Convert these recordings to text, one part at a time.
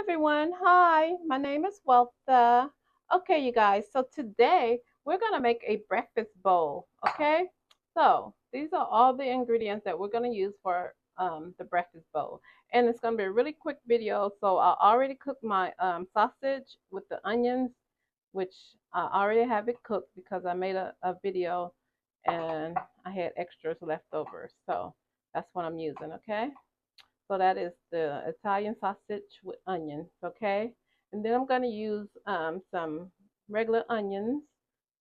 everyone. Hi, my name is Weltha. Okay, you guys. So today we're gonna make a breakfast bowl. Okay. So these are all the ingredients that we're gonna use for the breakfast bowl, and it's gonna be a really quick video. So I already cooked my sausage with the onions, which I already have it cooked because I made a video and I had extras left over. So that's what I'm using. Okay. So that is the Italian sausage with onions, okay? And then I'm going to use some regular onions,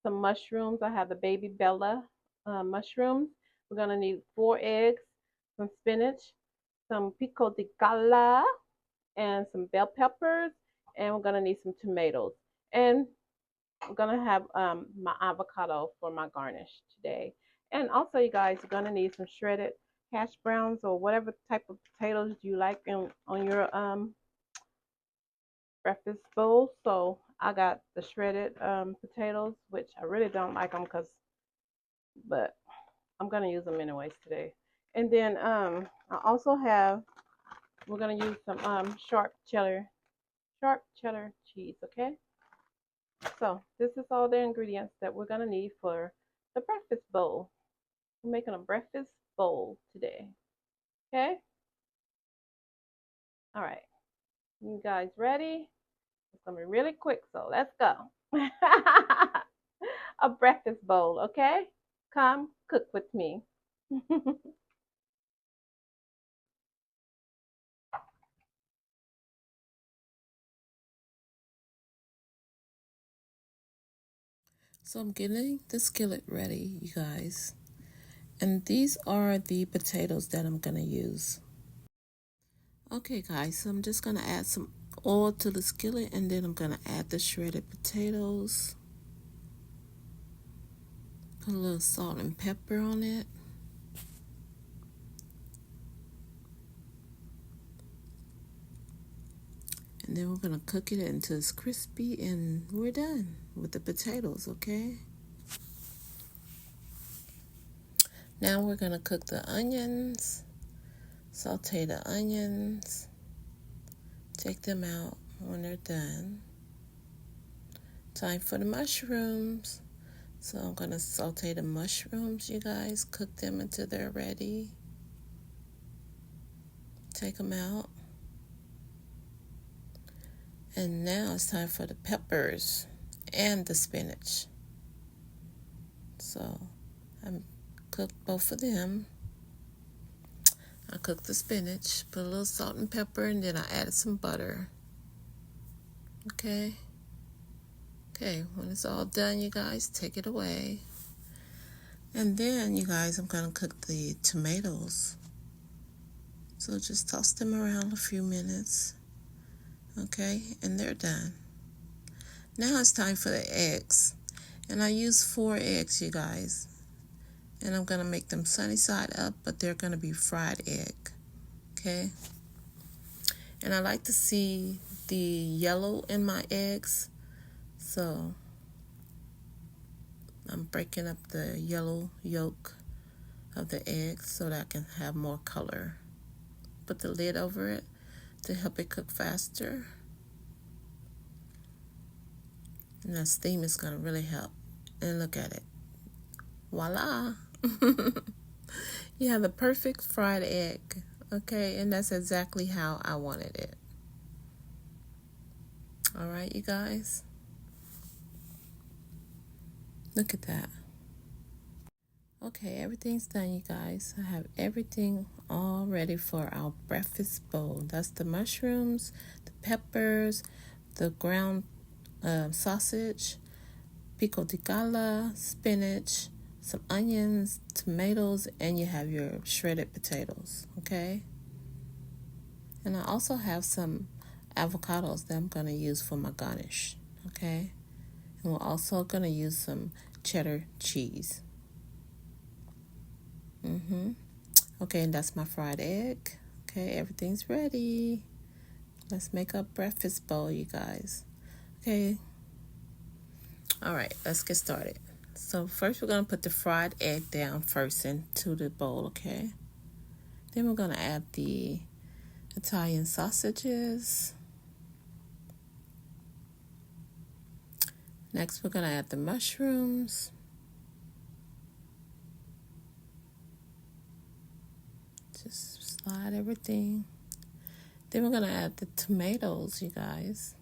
some mushrooms. I have the baby Bella mushrooms. We're going to need 4 eggs, some spinach, some pico de gala, and some bell peppers. And we're going to need some tomatoes. And I'm going to have my avocado for my garnish today. And also, you guys are going to need some shredded hash browns or whatever type of potatoes you like on your breakfast bowl. So I got the shredded potatoes, which I really don't like them but I'm going to use them anyways today. And then I also have, we're going to use some sharp cheddar cheese, okay? So this is all the ingredients that we're going to need for the breakfast bowl. We're making a breakfast bowl today. Okay? All right. You guys ready? It's going to be really quick, so let's go. A breakfast bowl, okay? Come cook with me. So I'm getting the skillet ready, you guys. And these are the potatoes that I'm going to use. Okay, guys, so I'm just going to add some oil to the skillet and then I'm going to add the shredded potatoes. Put a little salt and pepper on it. And then we're going to cook it until it's crispy and we're done with the potatoes, okay? Now we're going to cook the onions. Saute the onions. Take them out when they're done. Time for the mushrooms. So I'm going to saute the mushrooms, you guys. Cook them until they're ready. Take them out. And now it's time for the peppers and the spinach. So I cooked both of them. I cooked the spinach, put a little salt and pepper, and then I added some butter. Okay. Okay, when it's all done, you guys, take it away. And then, you guys, I'm going to cook the tomatoes. So just toss them around a few minutes. Okay, and they're done. Now it's time for the eggs. And I use 4 eggs, you guys. And I'm going to make them sunny side up, but they're going to be fried egg. Okay. And I like to see the yellow in my eggs. So I'm breaking up the yellow yolk of the eggs so that I can have more color. Put the lid over it to help it cook faster. And that steam is going to really help. And look at it. Voila! You have the perfect fried egg. Okay, and that's exactly how I wanted it. All right, you guys. Look at that. Okay, everything's done, you guys. I have everything all ready for our breakfast bowl. That's the mushrooms, the peppers, the ground sausage, pico de gala, spinach, some onions, tomatoes, and you have your shredded potatoes, okay? And I also have some avocados that I'm going to use for my garnish, okay? And we're also going to use some cheddar cheese. Okay, and that's my fried egg. Okay, everything's ready. Let's make a breakfast bowl, you guys. Okay. All right, let's get started. So first we're going to put the fried egg down first into the bowl, okay? Then we're going to add the Italian sausages. Next, we're going to add the mushrooms. Just slide everything. Then we're going to add the tomatoes, you guys.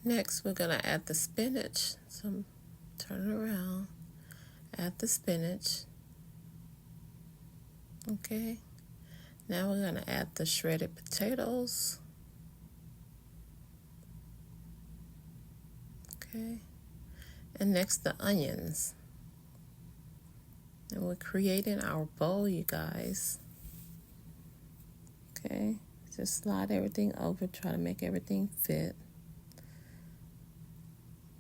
Next, we're going to add the spinach. So turn it around. Add the spinach. Okay. Now we're going to add the shredded potatoes. Okay. And next, the onions. And we're creating our bowl, you guys. Okay. Just slide everything over. Try to make everything fit.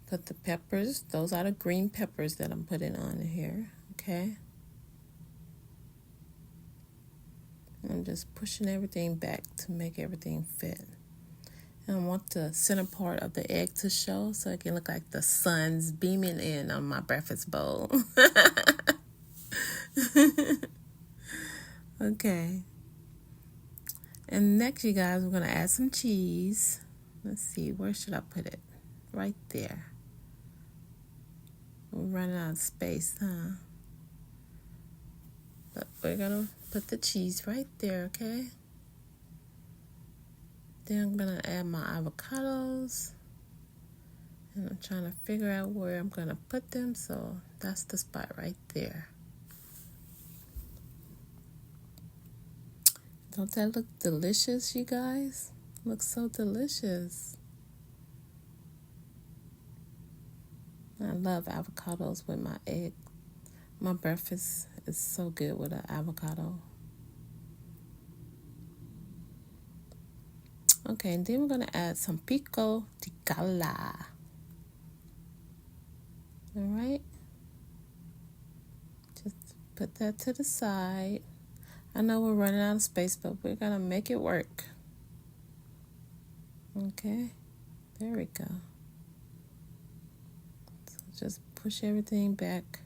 Put the peppers. Those are the green peppers that I'm putting on here. Okay. I'm just pushing everything back to make everything fit. And I want the center part of the egg to show so it can look like the sun's beaming in on my breakfast bowl. Okay. And next, you guys, we're going to add some cheese. Let's see, where should I put it? Right there. We're running out of space, huh? But we're going to put the cheese right there, okay? Then I'm going to add my avocados. And I'm trying to figure out where I'm going to put them, so that's the spot right there. Don't that look delicious, you guys? Looks so delicious. I love avocados with my egg. My breakfast is so good with an avocado. Okay, and then we're going to add some pico de gala. All right. Just put that to the side. I know we're running out of space, but we're going to make it work. Okay. There we go. So just push everything back.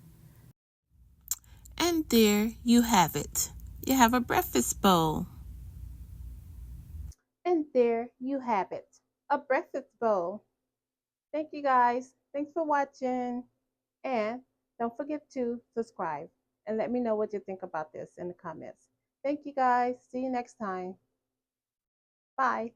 And there you have it. You have a breakfast bowl. And there you have it, a breakfast bowl. Thank you guys. Thanks for watching. And don't forget to subscribe and let me know what you think about this in the comments. Thank you guys. See you next time. Bye.